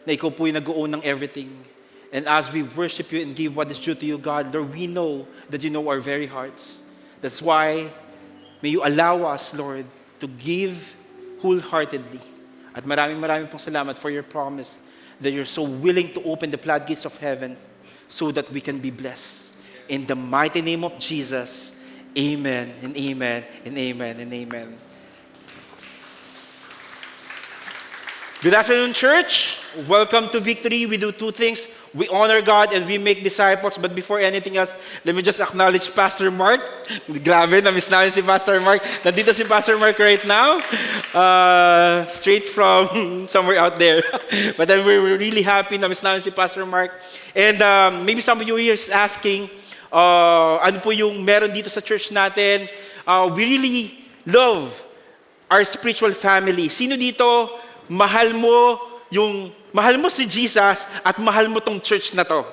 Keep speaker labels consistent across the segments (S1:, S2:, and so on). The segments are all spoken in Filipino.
S1: na ikaw po yung nag-own ng everything. And as we worship you and give what is due to you, God, Lord, we know that you know our very hearts. That's why, may you allow us, Lord, to give wholeheartedly. At maraming pong salamat for your promise that you're so willing to open the floodgates of heaven so that we can be blessed. In the mighty name of Jesus, amen and amen and amen and amen. Good afternoon, church. Welcome to Victory. We do two things. We honor God and we make disciples. But before anything else, let me just acknowledge Pastor Mark. Grabe, na-miss namin si Pastor Mark. Nandito si Pastor Mark right now. Straight from somewhere out there. But then we're really happy. Na-miss namin si Pastor Mark. And maybe some of you here is asking, ano po yung meron dito sa church natin? We really love our spiritual family. Sino dito mahal mo si Jesus at mahal mo tong church na to?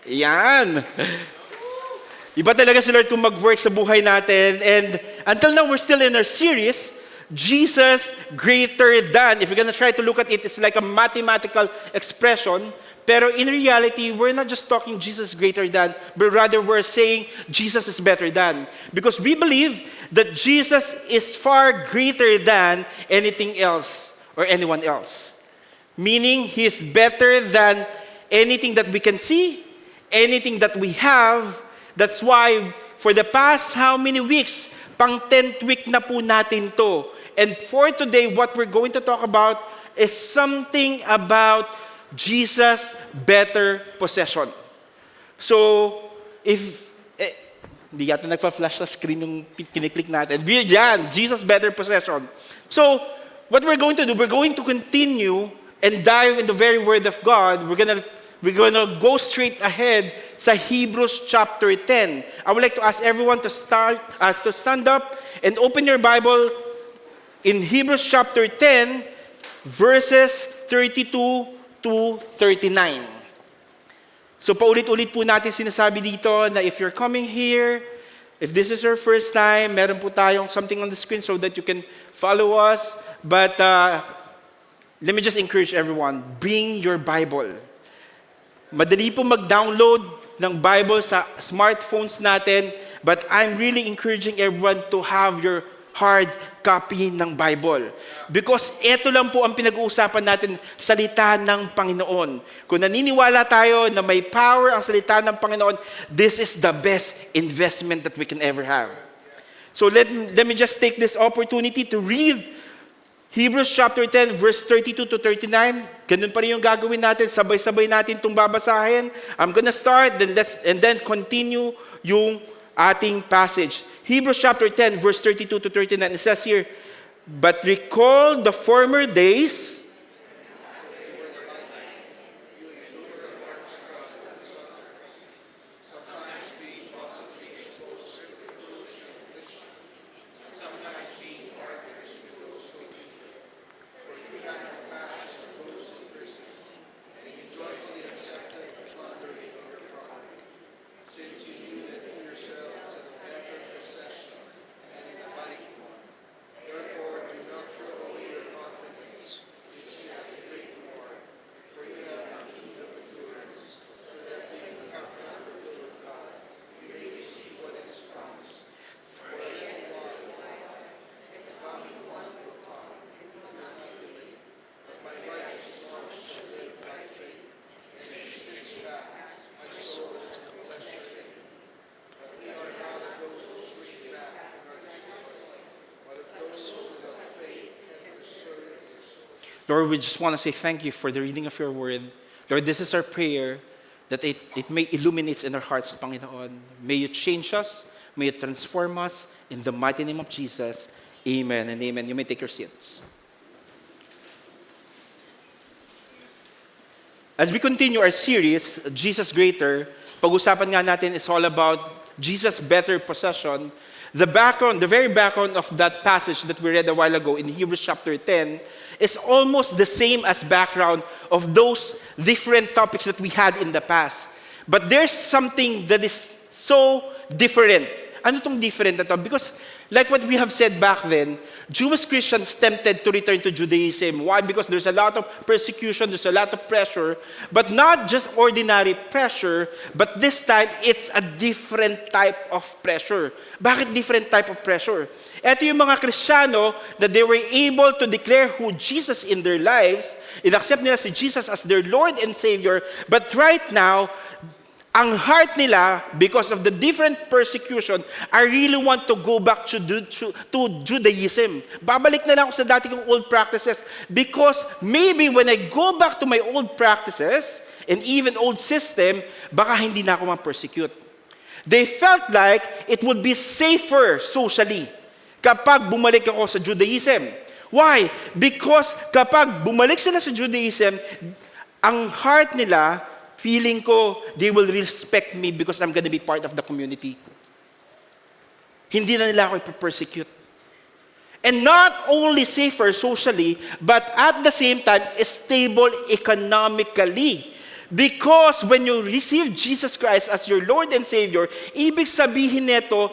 S1: Yan. Iba talaga si Lord kung mag-work sa buhay natin. And until now, we're still in our series, Jesus Greater Than. If you're gonna try to look at it, it's like a mathematical expression. Pero in reality, we're not just talking Jesus greater than, but rather we're saying Jesus is better than. Because we believe that Jesus is far greater than anything else or anyone else. Meaning, He's better than anything that we can see, anything that we have. That's why, for the past how many weeks, pang 10th week na po natin to. And for today, what we're going to talk about is something about Jesus' better possession. So, hindi yata nagpa-flash sa screen yung kiniklik natin. Yan, Jesus' better possession. So, what we're going to do, we're going to continue and dive in the very Word of God. We're gonna go straight ahead sa Hebrews chapter 10. I would like to ask everyone to stand up and open your Bible in Hebrews chapter 10, verses 32 to 39. So paulit-ulit po natin sinasabi dito na if you're coming here, if this is your first time, meron po tayong something on the screen so that you can follow us. But let me just encourage everyone, bring your Bible. Madali po mag-download ng Bible sa smartphones natin, but I'm really encouraging everyone to have your hard copy ng Bible. Because ito lang po ang pinag-uusapan natin, salita ng Panginoon. Kung naniniwala tayo na may power ang salita ng Panginoon, this is the best investment that we can ever have. So let me just take this opportunity to read Hebrews chapter 10, verse 32 to 39. Ganun pa rin yung gagawin natin. Sabay-sabay natin itong babasahin. I'm gonna start, and then continue yung ating passage. Hebrews chapter 10, verse 32 to 39. It says here, "But recall the former days, Lord, we just want to say thank you for the reading of your word. Lord, this is our prayer that it may illuminate in our hearts, Panginoon. May you change us. May you transform us. In the mighty name of Jesus, amen and amen. You may take your seats. As we continue our series, Jesus Greater, pag-usapan nga natin is all about Jesus' better possession. The very background of that passage that we read a while ago in Hebrews chapter 10 is almost the same as background of those different topics that we had in the past. But there's something that is so different. Ano tong different na to? Because Like what we have said back then, Jewish Christians tempted to return to Judaism. Why? Because there's a lot of persecution, there's a lot of pressure, but not just ordinary pressure, but this time, it's a different type of pressure. Bakit different type of pressure? Ito yung mga Kristiyano that they were able to declare who Jesus in their lives, in-accept nila si Jesus as their Lord and Savior, but right now, ang heart nila, because of the different persecution, I really want to go back to Judaism. Babalik na lang ako sa dati kong old practices because maybe when I go back to my old practices and even old system, baka hindi na ako ma-persecute. They felt like it would be safer socially kapag bumalik ako sa Judaism. Why? Because kapag bumalik sila sa Judaism, ang heart nila, feeling ko, they will respect me because I'm gonna be part of the community. Hindi na nila ako ipapersecute. And not only safer socially, but at the same time, stable economically. Because when you receive Jesus Christ as your Lord and Savior, ibig sabihin nito,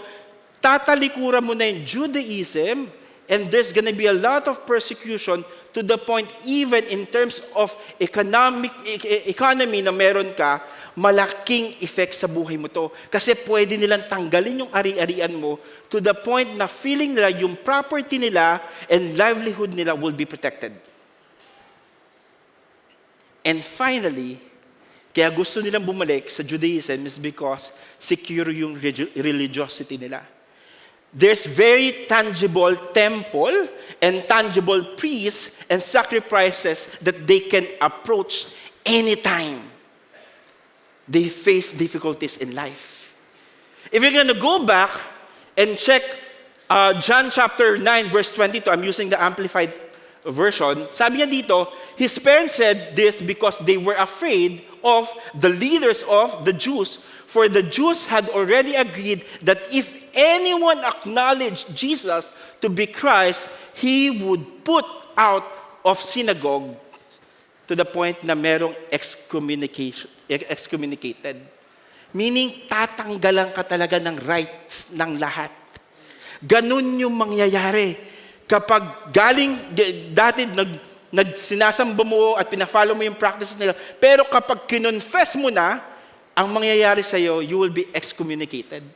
S1: tatalikuran mo na yung Judaism, and there's gonna be a lot of persecution to the point even in terms of economy na meron ka, malaking effect sa buhay mo to. Kasi pwede nilang tanggalin yung ari-arian mo to the point na feeling nila yung property nila and livelihood nila will be protected. And finally, kaya gusto nilang bumalik sa Judaism is because secure yung religiosity nila. There's very tangible temple and tangible priests and sacrifices that they can approach anytime they face difficulties in life. If you're going to go back and check John chapter 9 verse 22, I'm using the Amplified version, sabi niya dito, his parents said this because they were afraid of the leaders of the Jews. For the Jews had already agreed that if anyone acknowledged Jesus to be Christ, he would put out of synagogue to the point na merong excommunicated. Meaning, tatanggalan ka talaga ng rights ng lahat. Ganun yung mangyayari. Kapag dati sinasamba mo at pina-follow mo yung practices nila, pero kapag kinonfess mo na, ang mangyayari sa'yo, you will be excommunicated.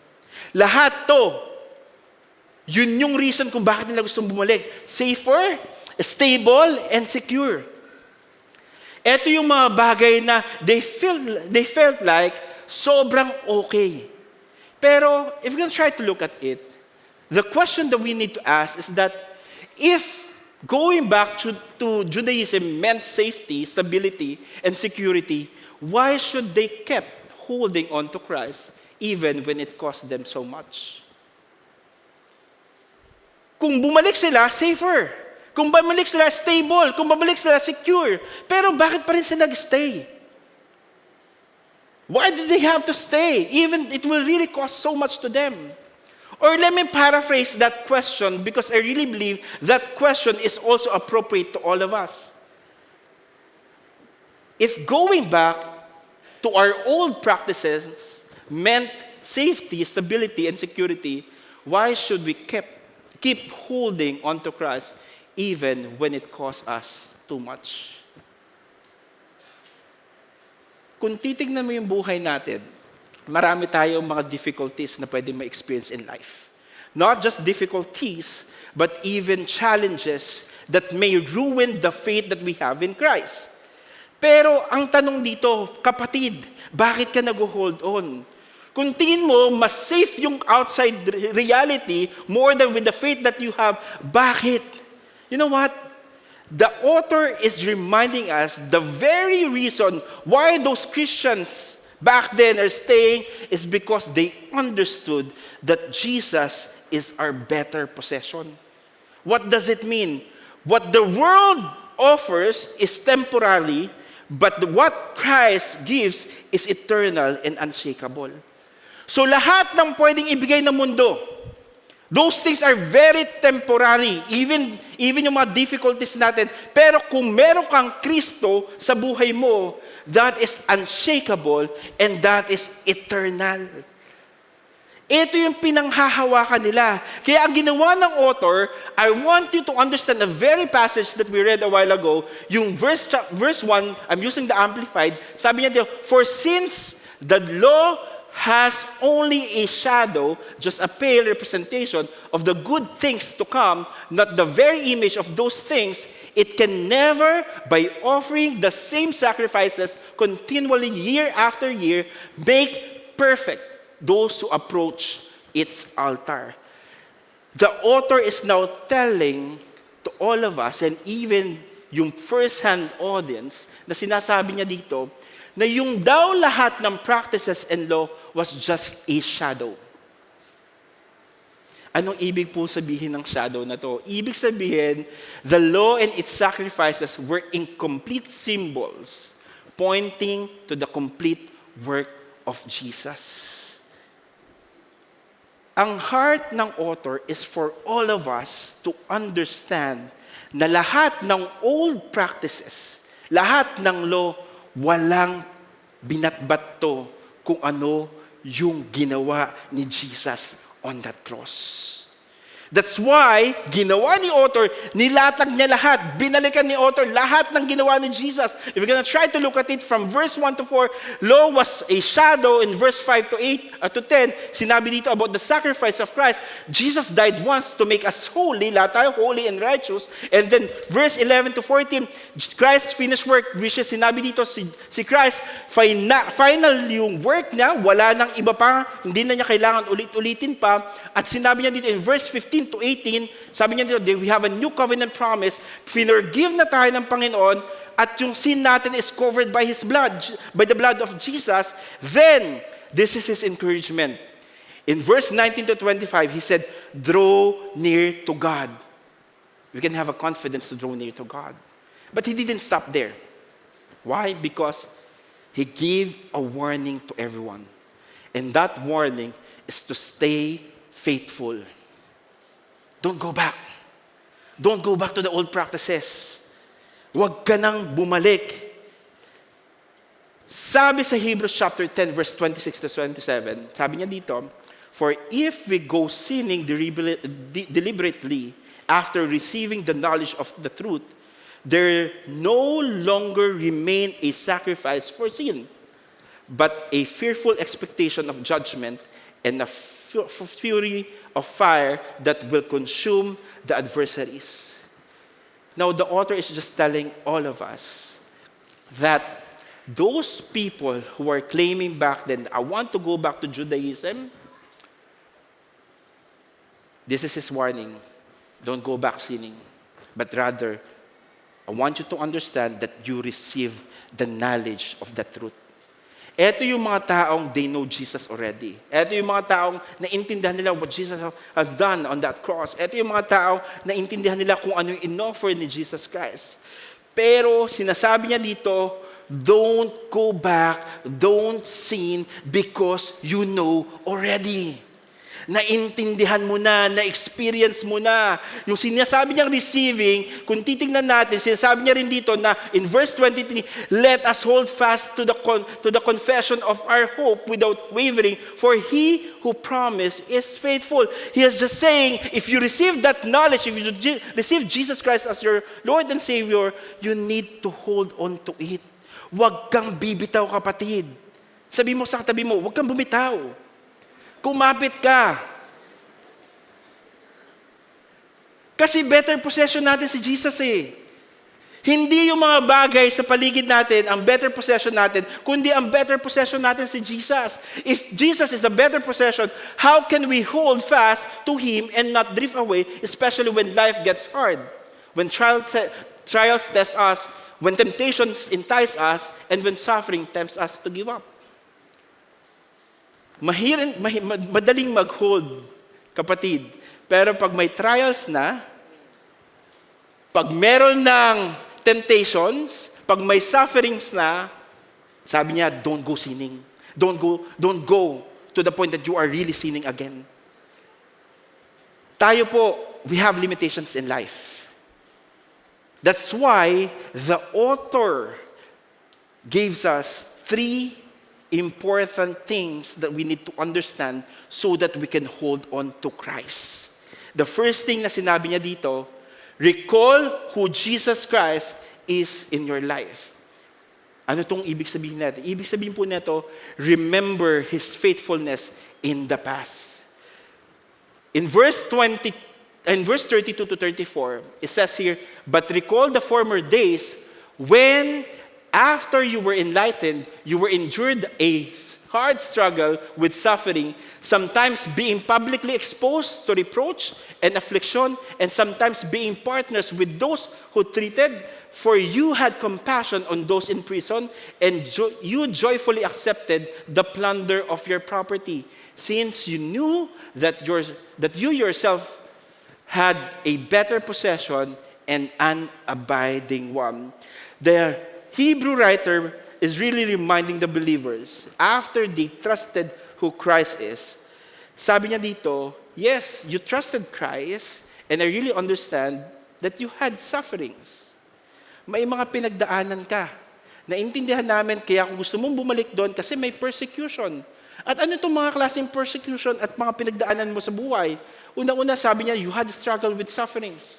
S1: Lahat to, yun yung reason kung bakit nila gustong bumalik. Safer, stable, and secure. Ito yung mga bagay na they felt like sobrang okay. Pero if we're gonna try to look at it, the question that we need to ask is that if going back to Judaism meant safety, stability, and security, why should they keep holding on to Christ even when it cost them so much? Kung bumalik sila, safer. Kung bumalik sila, stable. Kung bumalik sila, secure. Pero bakit pa rin sila nag-stay? Why did they have to stay? Even it will really cost so much to them. Or let me paraphrase that question because I really believe that question is also appropriate to all of us. If going back to our old practices meant safety, stability, and security, why should we keep holding on to Christ even when it costs us too much? Kung titignan mo yung buhay natin, marami tayong mga difficulties na pwede ma-experience in life. Not just difficulties, but even challenges that may ruin the faith that we have in Christ. Pero ang tanong dito, kapatid, bakit ka nag-hold on? Kung tingin mo, mas safe yung outside reality more than with the faith that you have, bakit? You know what? The author is reminding us the very reason why those Christians back then are staying is because they understood that Jesus is our better possession. What does it mean? What the world offers is temporary, but what Christ gives is eternal and unshakable. So lahat ng pwedeng ibigay ng mundo, those things are very temporary, even yung mga difficulties natin. Pero kung meron kang Kristo sa buhay mo, that is unshakable and that is eternal. Ito yung pinanghahawakan nila. Kaya ang ginawa ng author, I want you to understand a very passage that we read a while ago, yung verse 1, I'm using the Amplified, sabi niya dito, for since the law has only a shadow, just a pale representation of the good things to come, not the very image of those things, it can never, by offering the same sacrifices continually year after year, make perfect those who approach its altar. The author is now telling to all of us, and even yung first-hand audience, na sinasabi niya dito, na yung daw lahat ng practices and law was just a shadow. Anong ibig po sabihin ng shadow na to? Ibig sabihin, the law and its sacrifices were incomplete symbols pointing to the complete work of Jesus. Ang heart ng author is for all of us to understand na lahat ng old practices, lahat ng law, walang binatbat to kung ano yung ginawa ni Jesus on that cross. That's why, ginawa ni author, nilatag niya lahat, binalikan ni author lahat ng ginawa ni Jesus. If we're gonna try to look at it from verse 1 to 4, law was a shadow. In verse 5 to 8 to 10, sinabi dito about the sacrifice of Christ. Jesus died once to make us holy, lahat tayo holy and righteous. And then verse 11 to 14, Christ's finished work, which is sinabi dito si Christ, final yung work niya, wala nang iba pa, hindi na niya kailangan ulit-ulitin pa. At sinabi niya dito in verse 15 to 18, sabi niya dito, we have a new covenant promise, finurgive na tayo ng Panginoon, at yung sin natin is covered by His blood, by the blood of Jesus. Then, this is His encouragement. In verse 19 to 25, He said, draw near to God. We can have a confidence to draw near to God. But He didn't stop there. Why? Because He gave a warning to everyone. And that warning is to stay faithful. Don't go back. Don't go back to the old practices. Huwag ka nang bumalik. Sabi sa Hebrews chapter 10, verse 26 to 27, sabi niya dito, for if we go sinning deliberately after receiving the knowledge of the truth, there no longer remain a sacrifice for sin, but a fearful expectation of judgment and a fury of fire that will consume the adversaries. Now, the author is just telling all of us that those people who are claiming back then, I want to go back to Judaism, this is his warning. Don't go back sinning. But rather, I want you to understand that you receive the knowledge of the truth. Ito yung mga taong they know Jesus already. Ito yung mga taong naintindihan nila what Jesus has done on that cross. Ito yung mga taong naintindihan nila kung ano yung in-offer ni Jesus Christ. Pero sinasabi niya dito, don't go back, don't sin because you know already. Naintindihan mo na, na-experience mo na. Yung sinasabi niyang receiving, kung titingnan natin, sinasabi niya rin dito na in verse 23, let us hold fast to the confession of our hope without wavering, for He who promised is faithful. He is just saying, if you receive that knowledge, if you receive Jesus Christ as your Lord and Savior, you need to hold on to it. Huwag kang bibitaw, kapatid. Sabi mo sa katabi mo, huwag kang bumitaw. Kumapit ka. Kasi better possession natin si Jesus eh. Hindi yung mga bagay sa paligid natin ang better possession natin, kundi ang better possession natin si Jesus. If Jesus is the better possession, how can we hold fast to Him and not drift away, especially when life gets hard, when trials test us, when temptations entice us, and when suffering tempts us to give up? Madaling mag-hold, kapatid. Pero pag may trials na, pag meron ng temptations, pag may sufferings na, sabi niya, don't go sinning. Don't go to the point that you are really sinning again. Tayo po, we have limitations in life. That's why the author gives us 3 important things that we need to understand so that we can hold on to Christ. The first thing na sinabi niya dito, recall who Jesus Christ is in your life. Ano itong ibig sabihin natin? Ibig sabihin po nito, remember His faithfulness in the past. In verse 32 to 34, it says here, but recall the former days when, after you were enlightened, you were endured a hard struggle with suffering, sometimes being publicly exposed to reproach and affliction, and sometimes being partners with those who treated. For you had compassion on those in prison, and you joyfully accepted the plunder of your property, since you knew that you yourself had a better possession and an abiding one. The Hebrew writer is really reminding the believers, after they trusted who Christ is, sabi niya dito, yes, you trusted Christ, and I really understand that you had sufferings. May mga pinagdaanan ka. Naintindihan namin, kaya kung gusto mong bumalik doon, kasi may persecution. At ano itong mga klaseng persecution at mga pinagdaanan mo sa buhay? Unang-una, sabi niya, you had struggle with sufferings.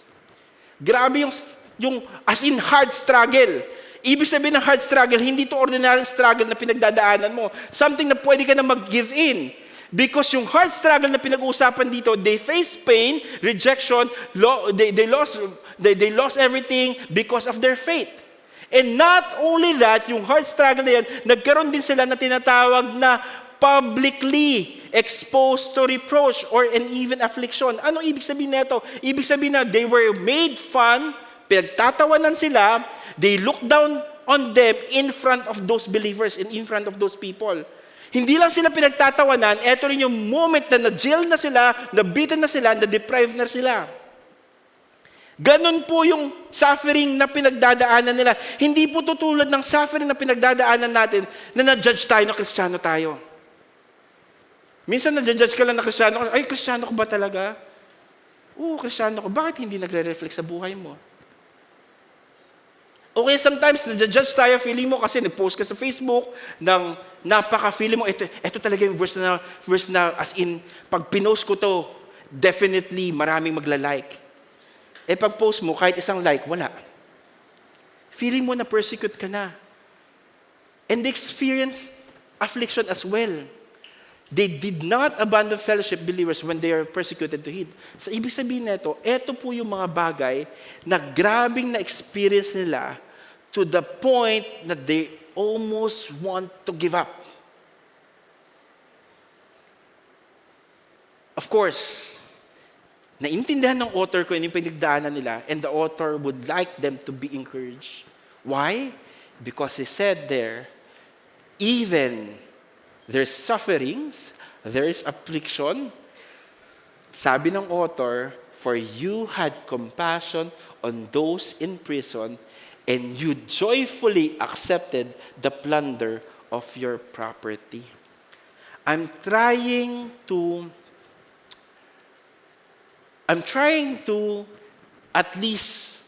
S1: Grabe yung as in hard struggle. Ibig sabihin ng hard struggle, hindi to ordinary struggle na pinagdadaanan mo. Something na pwede ka na mag-give in. Because yung hard struggle na pinag-uusapan dito, they face pain, rejection, they lost everything because of their faith. And not only that, yung hard struggle na yan, nagkaroon din sila na tinatawag na publicly exposed to reproach or and even affliction. Ano ibig sabihin nito? Ibig sabihin na they were made fun, pinagtatawanan sila, they looked down on them in front of those believers and in front of those people. Hindi lang sila pinagtatawanan, eto rin yung moment na na-jail na sila, na-beaten na sila, na-deprived na sila. Ganon po yung suffering na pinagdadaanan nila. Hindi po tutulad ng suffering na pinagdadaanan natin na na-judge tayo na Kristiyano tayo. Minsan na-judge ka lang na Kristiyano, ay, Kristiyano ko ba talaga? Oo, Kristiyano ko. Bakit hindi nagre-reflect sa buhay mo? Okay, sometimes na-judge tayo, feeling mo kasi nag-post ka sa Facebook ng napaka-feeling mo, ito talaga yung verse na as in, pag pinost ko to, definitely maraming magla-like. Pag post mo, kahit isang like, wala. Feeling mo na persecute ka na. And they experience affliction as well. They did not abandon fellowship believers when they are persecuted to heed. So, ibig sabihin nito, ito po yung mga bagay na grabing na-experience nila to the point that they almost want to give up. Of course, naintindihan ng author ko yung pinagdaanan nila, and the author would like them to be encouraged. Why? Because he said there, even there's sufferings, there's affliction. Sabi ng author, for you had compassion on those in prison, and you joyfully accepted the plunder of your property. I'm trying to at least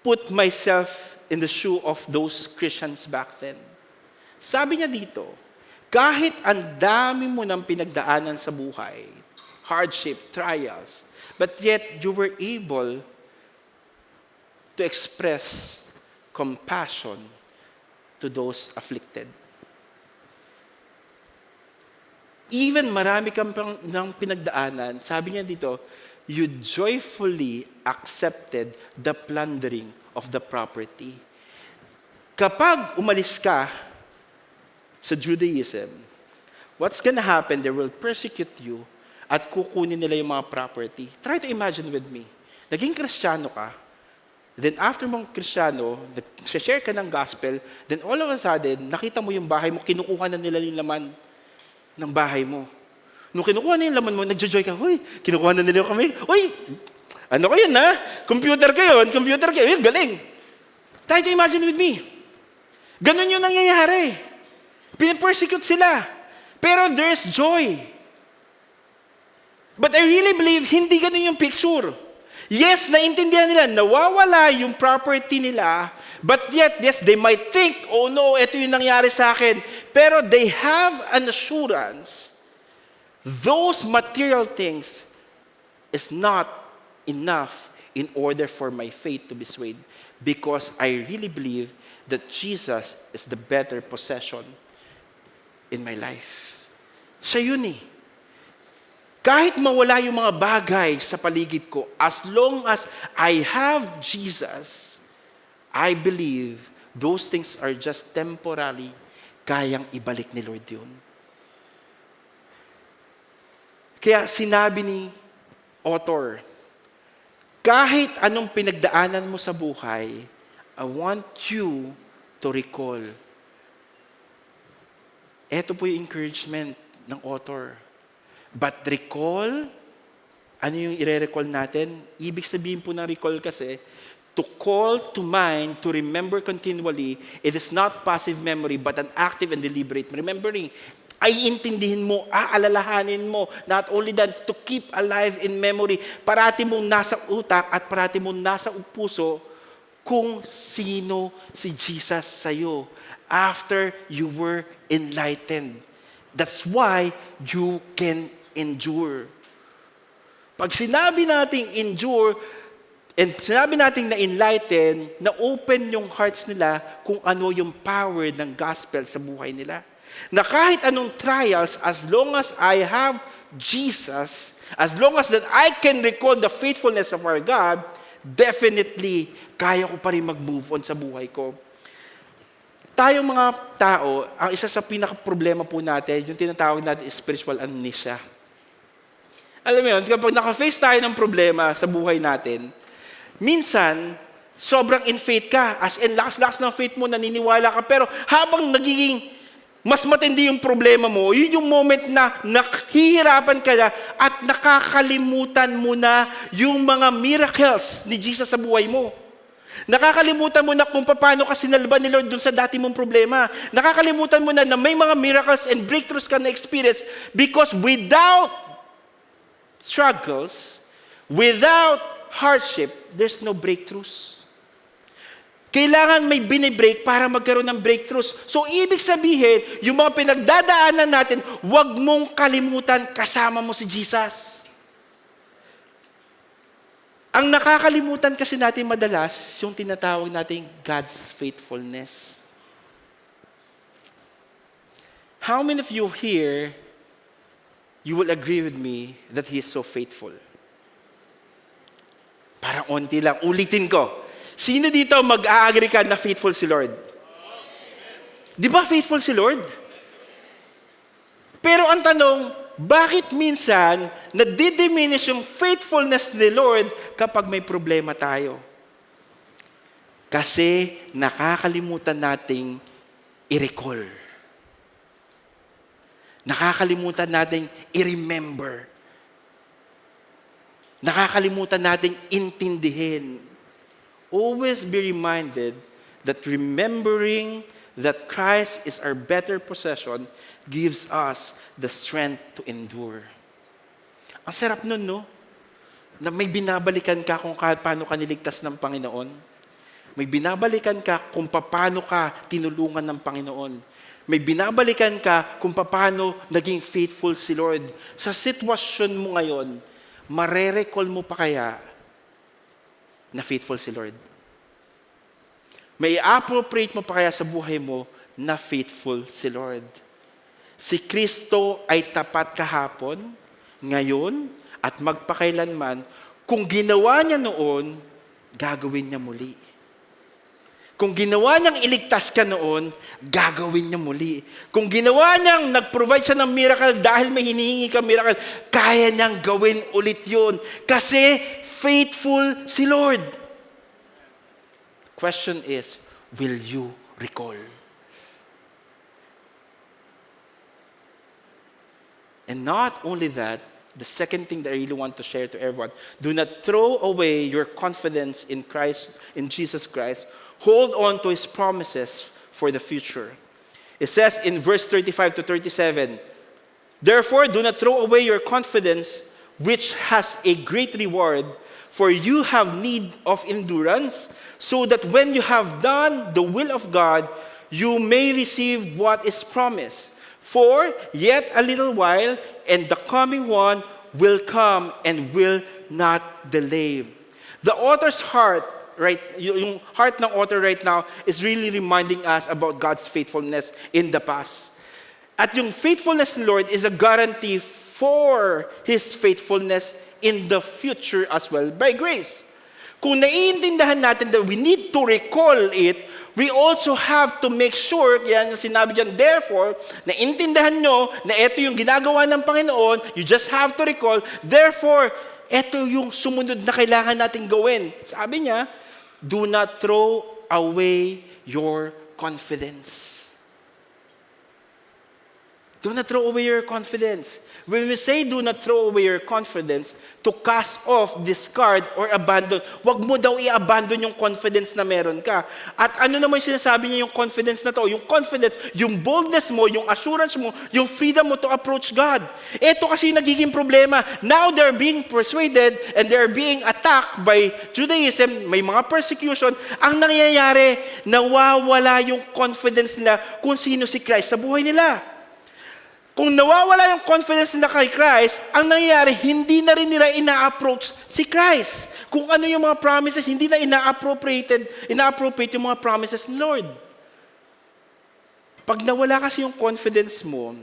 S1: put myself in the shoe of those Christians back then. Sabi niya dito, kahit ang dami mo ng pinagdaanan sa buhay, hardship, trials, but yet you were able to express compassion to those afflicted. Even marami kang ng pinagdaanan, sabi niya dito, you joyfully accepted the plundering of the property. Kapag umalis ka sa Judaism, what's gonna happen? They will persecute you at kukunin nila yung mga property. Try to imagine with me. Naging Kristiyano ka, then after mong Kristiyano, nag-share ka ng gospel, then all of a sudden, nakita mo yung bahay mo, kinukuha na nila yung laman ng bahay mo. Nung kinukuha na yung laman mo, nagjo-joy ka, huy, kinukuha na nila yung kamay. Huy, ano ko yun ha? Computer kayo, yun, galing. Try to imagine with me. Ganun yung nangyayari. Pinipersecute sila. Pero there's joy. But I really believe, hindi ganun yung picture. Yes, naintindihan nila, nawawala yung property nila, but yet, yes, they might think, oh no, ito yung nangyari sa akin. Pero they have an assurance, those material things is not enough in order for my faith to be swayed, because I really believe that Jesus is the better possession in my life. Siya yun eh. Kahit mawala yung mga bagay sa paligid ko, as long as I have Jesus, I believe those things are just temporary. Kayang ibalik ni Lord yun. Kaya sinabi ni author, kahit anong pinagdaanan mo sa buhay, I want you to recall. Ito po yung encouragement ng author. But recall, ano yung i-recall natin? Ibig sabihin po ng recall kasi, to call to mind, to remember continually, it is not passive memory, but an active and deliberate remembering. Ay intindihin mo, aalalahanin mo, not only that, to keep alive in memory, parati mong nasa utak at parati mong nasa puso kung sino si Jesus sa'yo after you were enlightened. That's why you can endure. Pag sinabi nating endure, and sinabi nating na-enlighten, na-open yung hearts nila kung ano yung power ng gospel sa buhay nila. Na kahit anong trials, as long as I have Jesus, as long as that I can recall the faithfulness of our God, definitely, kaya ko pa rin mag-move on sa buhay ko. Tayong mga tao, ang isa sa pinaka-problema po natin, yung tinatawag natin is spiritual amnesia. Alam mo yun, kapag naka-face tayo ng problema sa buhay natin, minsan, sobrang in faith ka, as in lakas-lakas ng faith mo, naniniwala ka, pero habang nagiging mas matindi yung problema mo, yun yung moment na naghihirapan ka na at nakakalimutan mo na yung mga miracles ni Jesus sa buhay mo. Nakakalimutan mo na kung paano ka sinalba ni Lord dun sa dati mong problema. Nakakalimutan mo na may mga miracles and breakthroughs ka na experience because without struggles, without hardship, there's no breakthroughs. Kailangan may binibreak para magkaroon ng breakthroughs. So, ibig sabihin, yung mga pinagdadaanan natin, huwag mong kalimutan kasama mo si Jesus. Ang nakakalimutan kasi natin madalas, yung tinatawag nating God's faithfulness. How many of you here, you will agree with me that He is so faithful? Parang onti lang. Ulitin ko. Sino dito mag-a-agree ka na faithful si Lord? Di ba faithful si Lord? Pero ang tanong, bakit minsan nadidiminish yung faithfulness ni Lord kapag may problema tayo? Kasi nakakalimutan nating i-recall. Nakakalimutan nating i-remember. Nakakalimutan nating intindihin. Always be reminded that remembering that Christ is our better possession gives us the strength to endure. Ang sarap nun, no? Na may binabalikan ka kung paano ka niligtas ng Panginoon. May binabalikan ka kung paano ka tinulungan ng Panginoon. May binabalikan ka kung paano naging faithful si Lord. Sa sitwasyon mo ngayon, marerecall mo pa kaya na faithful si Lord? May appropriate mo pa kaya sa buhay mo na faithful si Lord? Si Kristo ay tapat kahapon, ngayon, at magpakailanman. Kung ginawa niya noon, gagawin niya muli. Kung ginawa niyang iligtas ka noon, gagawin niya muli. Kung ginawa niyang nag-provide siya ng miracle dahil may hinihingi ka miracle, kaya niyang gawin ulit yun. Kasi faithful si Lord. Question is, will you recall? And not only that, the second thing that I really want to share to everyone, do not throw away your confidence in Christ, in Jesus Christ. Hold on to His promises for the future. It says in verse 35 to 37, therefore, do not throw away your confidence, which has a great reward, for you have need of endurance, so that when you have done the will of God, you may receive what is promised. For yet a little while, and the coming one will come and will not delay. The author's heart, right, yung heart ng author right now is really reminding us about God's faithfulness in the past. At yung faithfulness ng Lord is a guarantee for His faithfulness in the future as well by grace. Kung naiintindihan natin that we need to recall it, we also have to make sure, kaya sinabi dyan, therefore, naintindihan nyo na ito yung ginagawa ng Panginoon, you just have to recall, therefore, ito yung sumunod na kailangan natin gawin. Sabi niya, do not throw away your confidence. Do not throw away your confidence. When we say do not throw away your confidence, to cast off, discard, or abandon, wag mo daw i-abandon yung confidence na meron ka. At ano naman yung sinasabi niya yung confidence na to? Yung confidence, yung boldness mo, yung assurance mo, yung freedom mo to approach God. Ito kasi nagiging problema. Now they're being persuaded and they're being attacked by Judaism, may mga persecution. Ang nangyayari, nawawala yung confidence nila kung sino si Christ sa buhay nila. Kung nawawala yung confidence nila kay Christ, ang nangyayari, hindi na rin nila ina-approach si Christ. Kung ano yung mga promises, hindi na ina-appropriate yung mga promises ni Lord. Pag nawala kasi yung confidence mo,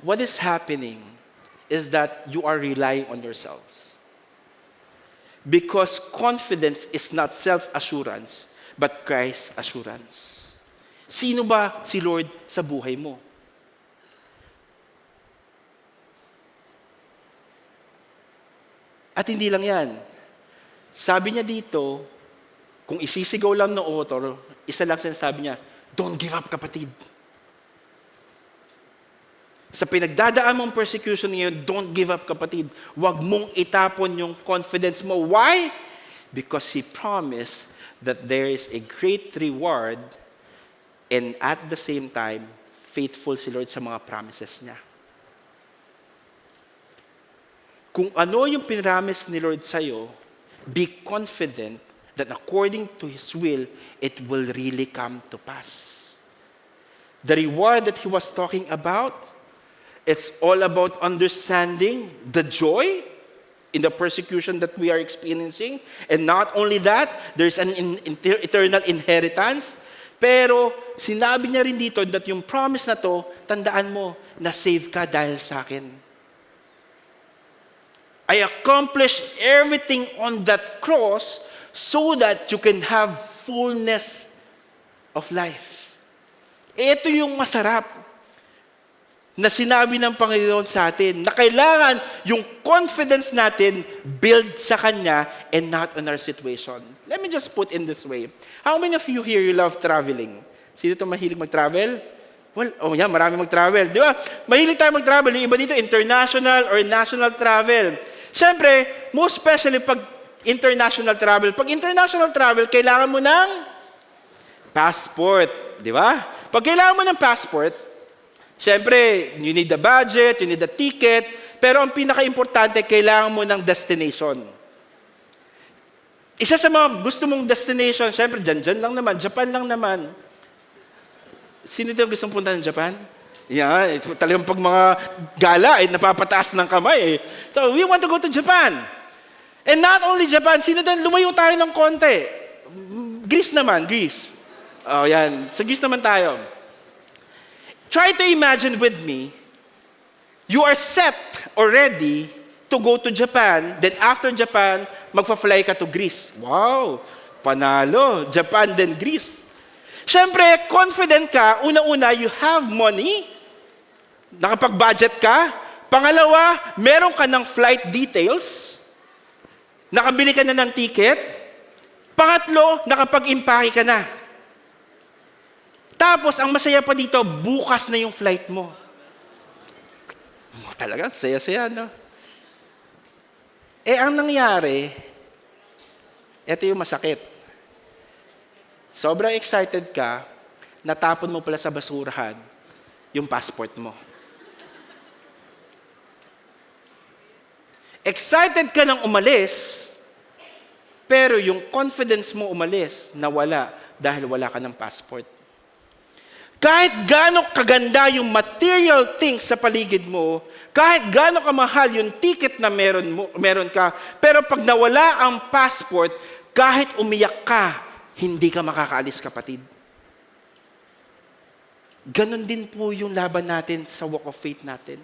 S1: what is happening is that you are relying on yourselves. Because confidence is not self-assurance, but Christ's assurance. Sino ba si Lord sa buhay mo? At hindi lang yan. Sabi niya dito, kung isisigaw lang ng author, isa lang sinasabi niya, don't give up, kapatid. Sa pinagdadaan mong persecution ngayon, don't give up, kapatid. Huwag mong itapon yung confidence mo. Why? Because He promised that there is a great reward and at the same time, faithful si Lord sa mga promises niya. Kung ano yung pinramis ni Lord sa'yo, be confident that according to His will, it will really come to pass. The reward that He was talking about, it's all about understanding the joy in the persecution that we are experiencing. And not only that, there's an eternal inheritance. Pero sinabi niya rin dito that yung promise na to, tandaan mo, na save ka dahil sa akin. I accomplished everything on that cross so that you can have fullness of life. Ito yung masarap na sinabi ng Panginoon sa atin, na kailangan yung confidence natin build sa Kanya and not on our situation. Let me just put in this way. How many of you here you love traveling? Sino ito mahilig mag-travel? Well, marami mag-travel. Di ba? Mahilig tayo mag-travel. Yung iba dito, international or national travel. Siyempre, most especially pag international travel. Pag international travel, kailangan mo ng passport. Di ba? Pag kailangan mo ng passport, siyempre, you need the budget, you need the ticket, pero ang pinaka-importante, kailangan mo ng destination. Isa sa mga gusto mong destination, siyempre, dyan lang naman, Japan lang naman. Sino ito gustong punta ng Japan? Yan, talagang pag mga gala, napapataas ng kamay. So, we want to go to Japan. And not only Japan, sino doon, lumayo tayo ng konti. Greece naman, Greece. Oh, yan. Sa Greece naman tayo. Try to imagine with me, you are set already to go to Japan, then after Japan, magfa-fly ka to Greece. Wow, panalo. Japan, then Greece. Siyempre, confident ka, una-una, you have money, nakapag-budget ka. Pangalawa, meron ka ng flight details, nakabili ka na ng ticket. Pangatlo, nakapag-impake ka na. Tapos, ang masaya pa dito, bukas na yung flight mo. Talaga, saya-saya, no? Ang nangyari, ito yung masakit. Sobrang excited ka, natapon mo pala sa basurahan yung passport mo. Excited ka nang umalis, pero yung confidence mo umalis, nawala dahil wala ka ng passport. Kahit gaano kaganda yung material things sa paligid mo, kahit gaano kamahal yung ticket na meron ka, pero pag nawala ang passport, kahit umiyak ka, hindi ka makakaalis, kapatid. Ganon din po yung laban natin sa walk of faith natin.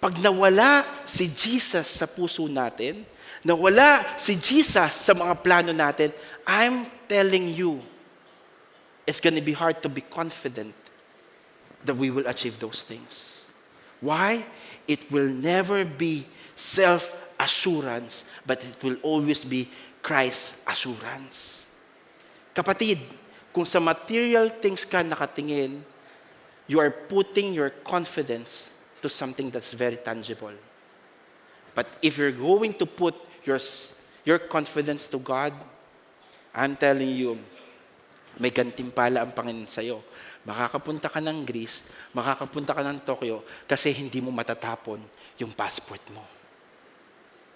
S1: Pag nawala si Jesus sa puso natin, nawala si Jesus sa mga plano natin, I'm telling you, it's gonna be hard to be confident that we will achieve those things. Why? It will never be self-assurance, but it will always be Christ assurance. Kapatid, kung sa material things ka nakatingin, you are putting your confidence to something that's very tangible. But if you're going to put your confidence to God, I'm telling you, may gantimpala ang Panginoon sa'yo. Makakapunta ka ng Greece, makakapunta ka ng Tokyo, kasi hindi mo matatapon yung passport mo.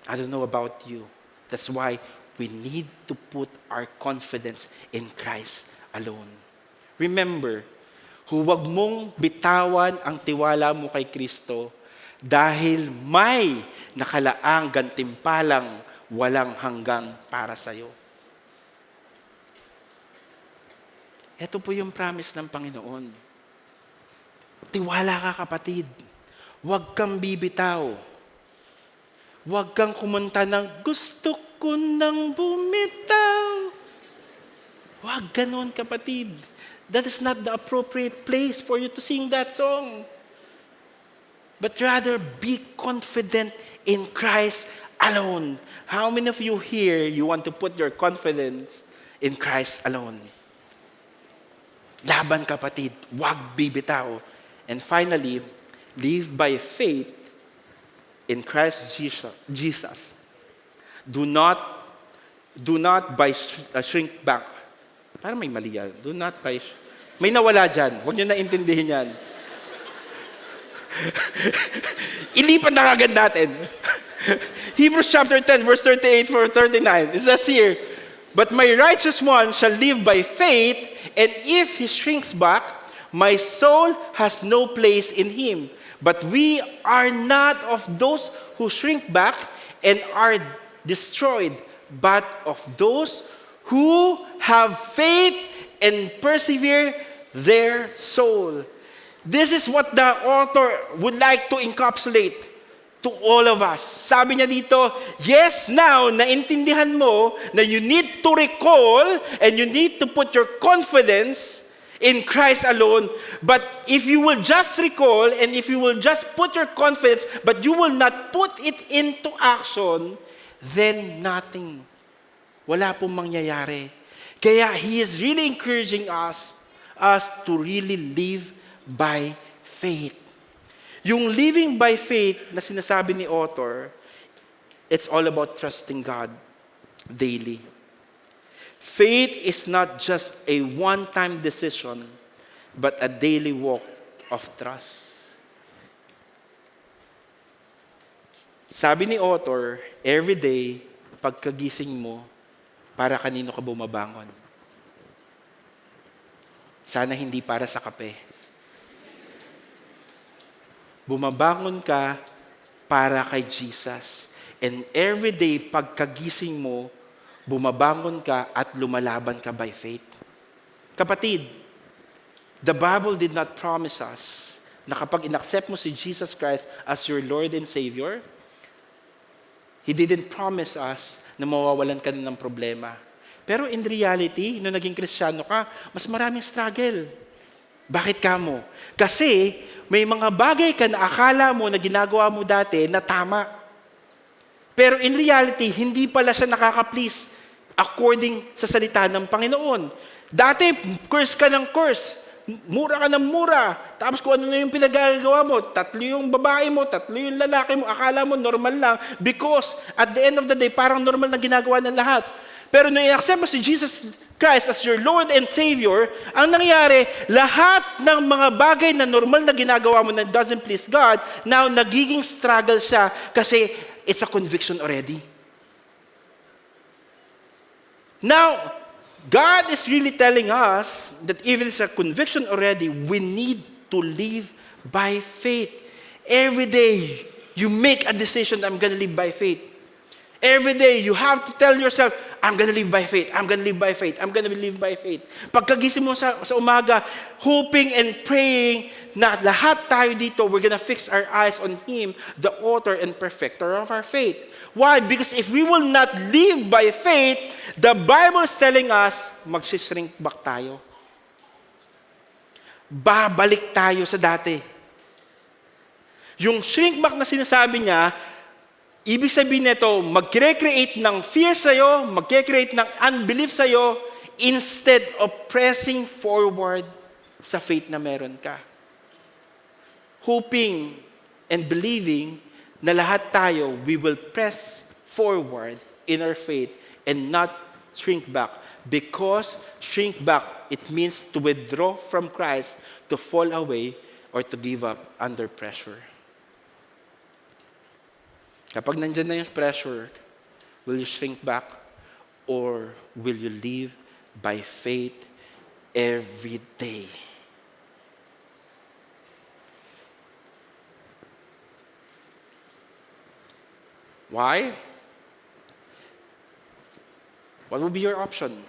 S1: I don't know about you. That's why we need to put our confidence in Christ alone. Remember, huwag mong bitawan ang tiwala mo kay Kristo dahil may nakalaang gantimpalang walang hanggang para sa'yo. Ito po yung promise ng Panginoon. Tiwala ka, kapatid. Huwag kang bibitaw. Huwag kang kumanta ng gusto ko nang bumitaw. Huwag ganon, kapatid. That is not the appropriate place for you to sing that song. But rather, be confident in Christ alone. How many of you here, you want to put your confidence in Christ alone? Laban, kapatid. Huwag bibitaw. And finally, live by faith in Christ Jesus. Do not shrink back. Parang may mali yan. May nawala dyan. Huwag nyo naintindihin yan. Ilipat na kagad natin. Hebrews chapter 10, verse 38-39. It says here, but my righteous one shall live by faith, and if he shrinks back, my soul has no place in him. But we are not of those who shrink back and are destroyed, but of those who have faith and persevere their soul. This is what the author would like to encapsulate to all of us. Sabi niya dito, yes, now, naintindihan mo na you need to recall and you need to put your confidence in Christ alone. But if you will just recall and if you will just put your confidence, but you will not put it into action, then nothing. Wala pong mangyayari. Kaya he is really encouraging us to really live by faith. Yung living by faith na sinasabi ni author, it's all about trusting God daily. Faith is not just a one-time decision, but a daily walk of trust. Sabi ni author, every day, pagkagising mo, para kanino ka bumabangon? Sana hindi para sa kape. Bumabangon ka para kay Jesus. And every day, pagkagising mo, bumabangon ka at lumalaban ka by faith. Kapatid, the Bible did not promise us na kapag inaccept mo si Jesus Christ as your Lord and Savior, He didn't promise us na mawawalan ka ng problema. Pero in reality, nung naging Kristiyano ka, mas maraming struggle. Bakit ka mo? Kasi may mga bagay ka na akala mo na ginagawa mo dati na tama. Pero in reality, hindi pala siya nakaka-please according sa salita ng Panginoon. Dati, curse ka ng curse. Mura ka ng mura. Tapos kung ano na yung pinagagawa mo, 3 yung babae mo, 3 yung lalaki mo, akala mo normal lang because at the end of the day, parang normal na ginagawa ng lahat. Pero nung i-accept mo si Jesus Christ as your Lord and Savior, ang nangyari, lahat ng mga bagay na normal na ginagawa mo na doesn't please God, now nagiging struggle siya kasi it's a conviction already. Now, God is really telling us that even it's a conviction already, we need to live by faith. Every day, you make a decision, I'm going to live by faith. Every day, you have to tell yourself, I'm going to live by faith. I'm going to live by faith. I'm going to live by faith. Pagkagising mo sa umaga, hoping and praying na lahat tayo dito, we're going to fix our eyes on Him, the author and perfecter of our faith. Why? Because if we will not live by faith, the Bible is telling us, magsishrink back tayo. Babalik tayo sa dati. Yung shrink back na sinasabi niya, ibig sabihin nito, mag-create ng fear sa'yo, mag-create ng unbelief sa'yo, instead of pressing forward sa faith na meron ka. Hoping and believing na lahat tayo, we will press forward in our faith and not shrink back. Because shrink back, it means to withdraw from Christ, to fall away, or to give up under pressure. Kapag nandyan na yung pressure, will you shrink back or will you live by faith every day? Why? What will be your option?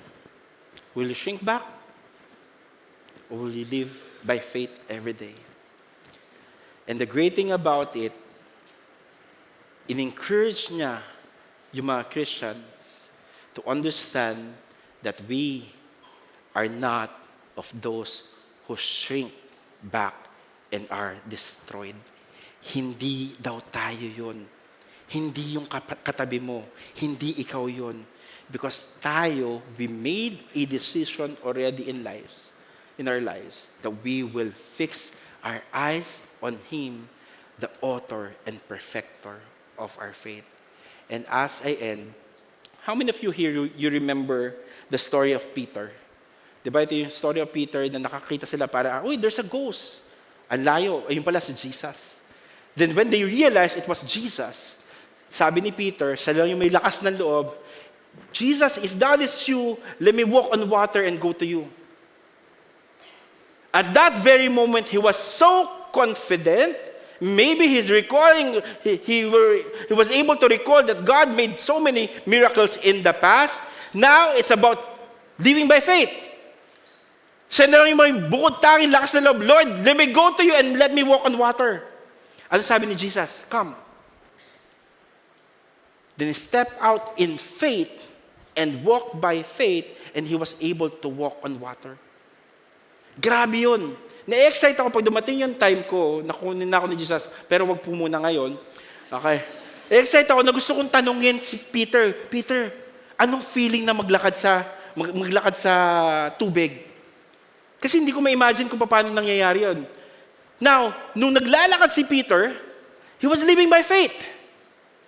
S1: Will you shrink back or will you live by faith every day? And the great thing about it, in-encourage niya yung mga Christians to understand that we are not of those who shrink back and are destroyed. Hindi daw tayo yun. Hindi yung katabi mo. Hindi ikaw yun. Because tayo, we made a decision already in our lives, that we will fix our eyes on Him, the author and perfecter of our faith. And as I end, how many of you here, you remember the story of Peter? Diba ito yung story of Peter na nakakita sila para, uy, there's a ghost. Ang layo, ayun pala si Jesus. Then when they realized it was Jesus, sabi ni Peter, siya lang yung may lakas ng loob, Jesus, if that is you, let me walk on water and go to you. At that very moment, he was so confident. Maybe he's recalling, he was able to recall that God made so many miracles in the past. Now, it's about living by faith. Siya na lang yung may bukod tanging lakas na loob. Lord, let me go to you and let me walk on water. Ano sabi ni Jesus? Come. Then he stepped out in faith and walked by faith, and he was able to walk on water. Grabe yun. Na-excite ako pag dumating yung time ko, nakunin na ako ni Jesus, pero wag po muna ngayon. Okay. Na-excite ako na gusto kong tanungin si Peter, Peter, anong feeling na maglakad sa tubig? Kasi hindi ko ma-imagine kung paano nangyayari yun. Now, nung naglalakad si Peter, he was living by faith.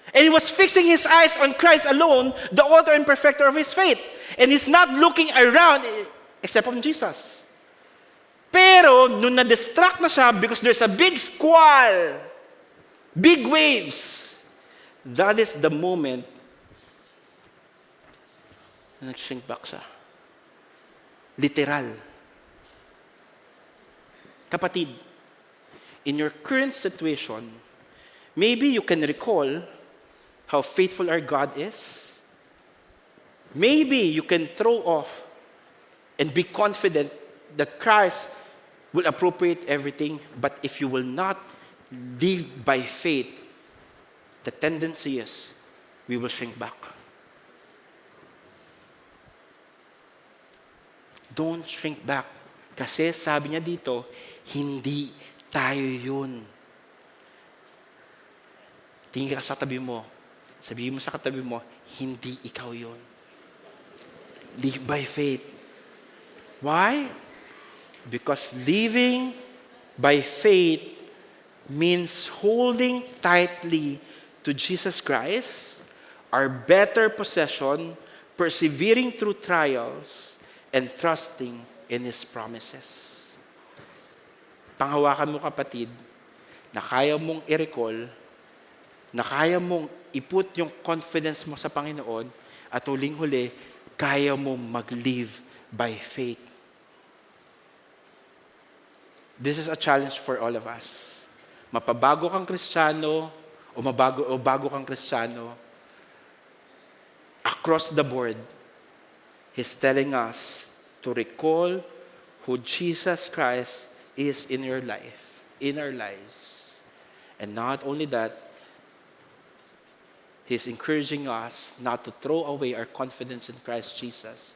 S1: And he was fixing his eyes on Christ alone, the author and perfecter of his faith. And he's not looking around except on Jesus. Pero, nung na-distract na siya because there's a big squall, big waves, that is the moment na nag-shrink back siya. Literal. Kapatid, in your current situation, maybe you can recall how faithful our God is. Maybe you can throw off and be confident that Christ will appropriate everything, but if you will not live by faith, the tendency is we will shrink back. Don't shrink back. Kasi sabi niya dito, hindi tayo yun. Tingin ka sa tabi mo. Sabihin mo sa katabi mo, hindi ikaw yun. Live by faith. Why? Because living by faith means holding tightly to Jesus Christ, our better possession, persevering through trials, and trusting in His promises. Panghawakan mo, kapatid, na kaya mong i-recall, na kaya mong iput yung confidence mo sa Panginoon, at huling-huli, kaya mo mag-live by faith. This is a challenge for all of us. Mapabago kang Kristiyano o bago kang Kristiyano, across the board, He's telling us to recall who Jesus Christ is in your life, in our lives. And not only that, He's encouraging us not to throw away our confidence in Christ Jesus.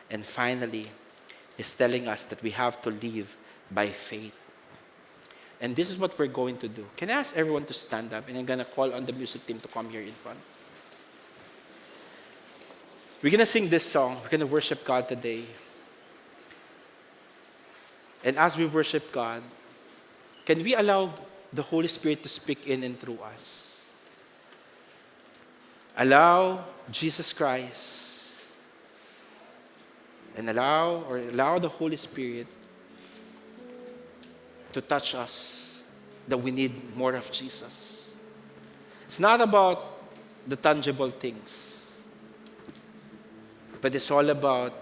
S1: And finally, He's telling us that we have to live by faith. And this is what we're going to do. Can I ask everyone to stand up? And I'm going to call on the music team to come here in front. We're going to sing this song. We're going to worship God today. And as we worship God, can we allow the Holy Spirit to speak in and through us? Allow Jesus Christ and allow the Holy Spirit to touch us, that we need more of Jesus. It's not about the tangible things, but it's all about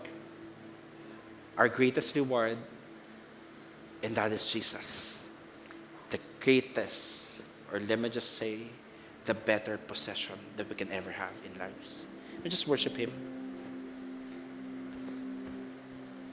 S1: our greatest reward, and that is Jesus. The greatest, or let me just say, the better possession that we can ever have in lives. And just worship Him.